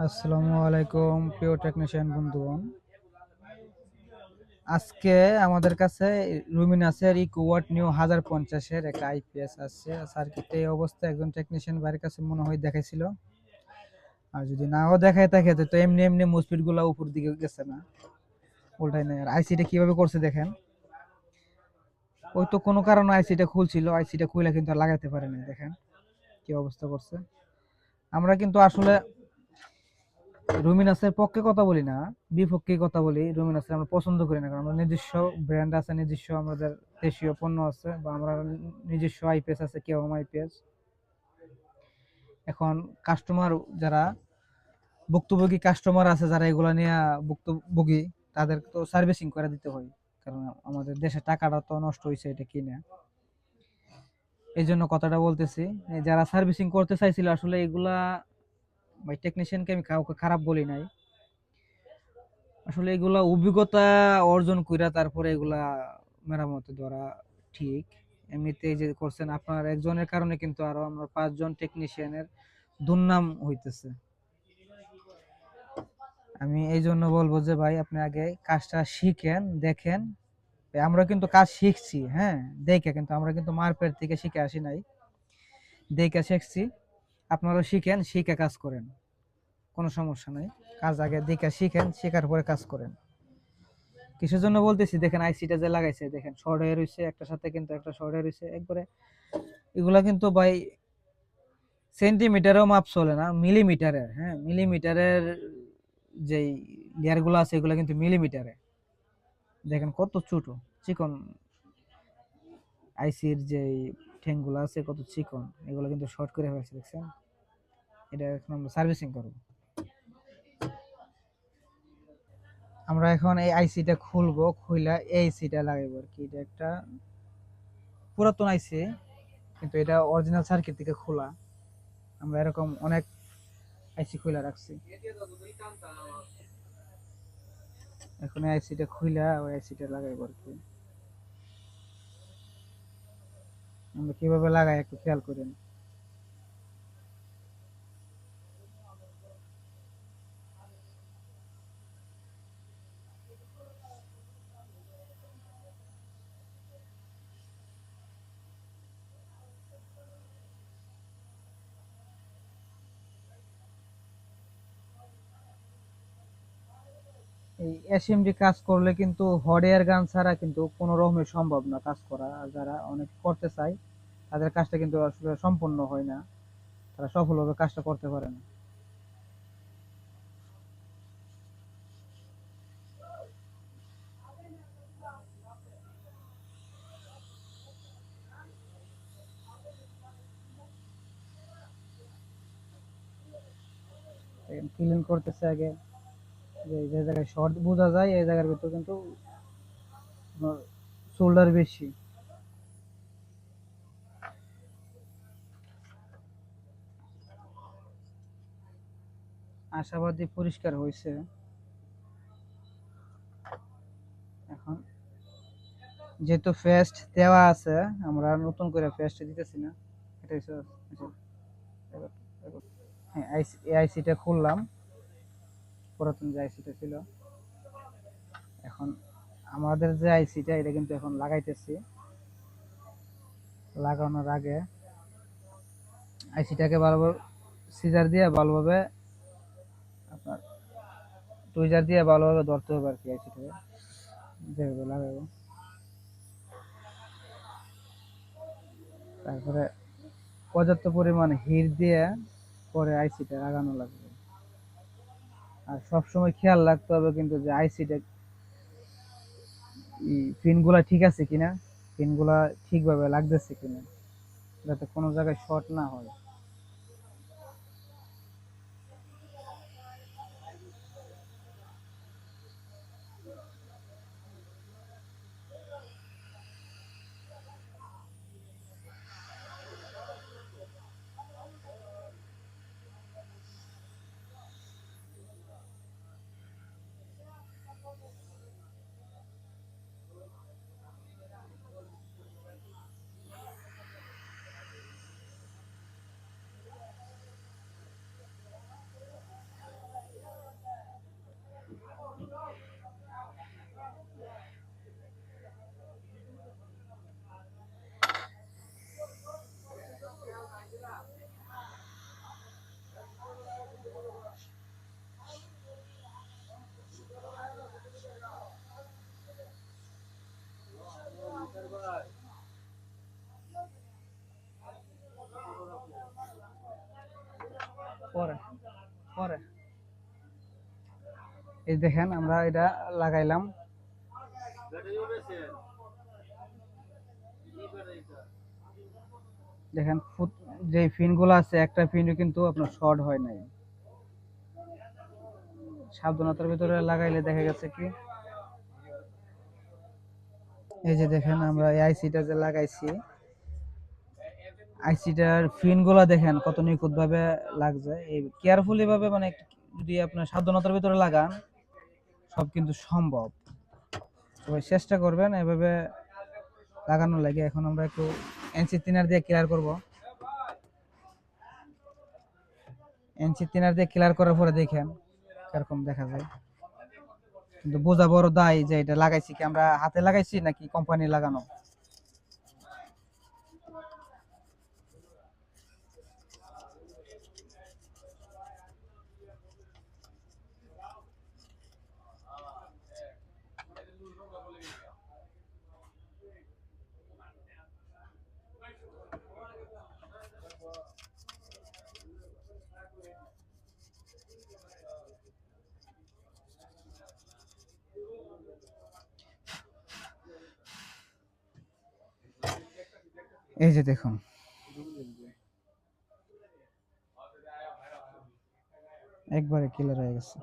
আসসালামু আলাইকুম প্রিয় টেকনিশিয়ান বন্ধুগণ। আজকে আমাদের কাছে লুমিনাসের ইকোওয়াট নিউ 1050-এর একটা আইপিএস আছে সার্কিটে। এই অবস্থায় একজন টেকনিশিয়ান বাড়ির কাছে মনে হয় দেখাইছিল। আর যদি নাও দেখায় থাকে তো এমনি এমনি মুসপিট গুলা উপর দিকে গেছে না, উল্টাই নাই। আর আইসিটা কিভাবে করছে দেখেন, ওই তো কোনো কারণে আইসিটা খুলছিল, আইসিটা খুলে কিন্তু আর লাগাইতে পারে না। দেখেন কি অবস্থা করছে। আমরা কিন্তু আসলে রুমিনাসের পক্ষে কথা বলি না, বিপক্ষে কথা বলি। রুমিনাসের আমরা পছন্দ করি না, কারণ আমরা নিজস্ব ব্র্যান্ড আছে, নিজস্ব আমাদের দেশীয় পণ্য আছে, বা আমরা নিজস্ব আইপিএস আছে, কেওম আইপিএস। এখন কাস্টমার যারা ভুক্তভোগী কাস্টমার আছে, যারা এগুলা নিয়ে ভুক্তভোগী, তাদের তো সার্ভিসিং করে দিতে হয়, কারণ আমাদের দেশে টাকাটা তো নষ্ট হয়েছে এটা কিনে। এই জন্য কথাটা বলতেছি। যারা সার্ভিসিং করতে চাইছিল আসলে এগুলা, ভাই টেকনিশিয়ানকে আমি কাউকে খারাপ বলি নাই, আসলে এগুলা অভিজ্ঞতা অর্জন কইরা তারপরে এগুলা মেরামতে ধরা ঠিক। এমনিতে এই যে করছেন আপনার একজনের কারণে কিন্তু আরো আমরা 5 জন টেকনিশিয়ানের দুর্নাম হইতেছে। আমি এই জন্য বলবো যে ভাই আপনি আগে কাজটা শিখেন, দেখেন। আমরা কিন্তু কাজ শিখছি, হ্যাঁ, দেখে, কিন্তু আমরা কিন্তু মারপেট থেকে শিখে আসি নাই, দেখে শিখছি। আপনারাও শিখেন, শিখে কাজ করেন, কোনো সমস্যা নাই। কাজ আগে দেখে শিখেন, শেখার পরে কাজ করেন। কিসের জন্য বলতেছি দেখেন, আইসিটা যে লাগাইছে দেখেন শর্ট হয়ে রয়েছে, একটার সাথে কিন্তু একটা শর্ট হয়ে রয়েছে একবারে। এগুলা কিন্তু ভাই সেন্টিমিটারেও মাপ চলে না, মিলিমিটারের, হ্যাঁ, মিলিমিটারের যেই লেয়ার গুলো আছে এগুলো কিন্তু মিলিমিটারে। দেখেন কত ছোট চিকন আইসির যে ঠ্যাংগুলো আছে, কত চিকন, এগুলো কিন্তু শর্ট করে ফেলছে, দেখছেন। এটা এখন আমরা সার্ভিসিং করব। আমরা এখন এই আইসিটা খুলবো, খুইলা এই আইসিটা লাগাইবো আর কি। এটা একটা পুরাতন আইসি, কিন্তু এটা অরিজিনাল সার্কিট থেকে খোলা। আমরা এরকম অনেক আইসি খুলে রাখছি। এখন এই আইসিটা খুইলা ওই আইসিটা লাগাইবো আর কি। আমরা কিভাবে লাগাই একটু খেয়াল করেন। এই এসএমডি কাজ করলে কিন্তু হট এয়ার গান ছাড়া কিন্তু কোনো রকমের সম্ভব না কাজ করা। আর যারা অনেক করতে চায় তাদের কাজটা কিন্তু আসলে সম্পূর্ণ হয় না, তারা সফলভাবে কাজটা করতে পারে না। ক্লিন করতেছে আগে, যে যে জায়গায় শর্ট বোঝা যায় এই জায়গার ভিতর কিন্তু শোল্ডার বেশি। আশাবাদী পরিষ্কার হয়েছে। এখন যেহেতু ফেস্ট দেওয়া আছে, আমরা নতুন করে ফেস্ট দিতেছি না। এটা হচ্ছে হ্যাঁ, এই আইসিটা খুললাম, পুরাতন যে আইসিটা ছিল। এখন আমাদের যে আইসিটা এটা কিন্তু এখন লাগাইতেছি। লাগানোর আগে আইসিটাকে ভালোভাবে সিজার দিয়ে ভালোভাবে, আপনার টুইজার দিয়ে ভালোভাবে ধরতে হবে আর কি আইসিটাকে, যেভাবে লাগাবো। তারপরে পর্যাপ্ত পরিমাণ হিট দিয়ে পরে আইসিটা লাগানো লাগবে। আর সবসময় খেয়াল রাখতে হবে কিন্তু যে আইসিটা পিনগুলা ঠিক আছে কিনা, পিনগুলা ঠিকভাবে লাগতেছে কিনা, যাতে কোনো জায়গায় শর্ট না হয়। পরে এই দেখেন আমরা এটা লাগাইলাম। দেখেন যে পিন গুলো আছে একটা পিনও কিন্তু আপনার শর্ট হয় নাই। সাবধানতার ভিতরে লাগাইলে দেখা গেছে কি, এই যে দেখেন আমরা এই আইসিটা যে লাগাইছি, আইসিটার পিন গুলা দেখেন কত নিখুঁত ভাবে লাগছে। এই কেয়ারফুলি ভাবে মানে যদি আপনার সাবধানতার ভিতরে লাগান সব কিন্তু সম্ভব। সবাই চেষ্টা করবেন এভাবে লাগানোর লাগে। এখন আমরা একটু এনসি থিনার দিয়ে ক্লিয়ার করব। এনসি থিনার দিয়ে ক্লিয়ার করার পরে দেখেন কিরকম দেখা যায়। কিন্তু বোঝা বড় দায় যে এটা লাগাইছি কি আমরা হাতে লাগাইছি নাকি কোম্পানি লাগানো। এই যে দেখুন একবারে ক্লিয়ার হয়ে গেছে।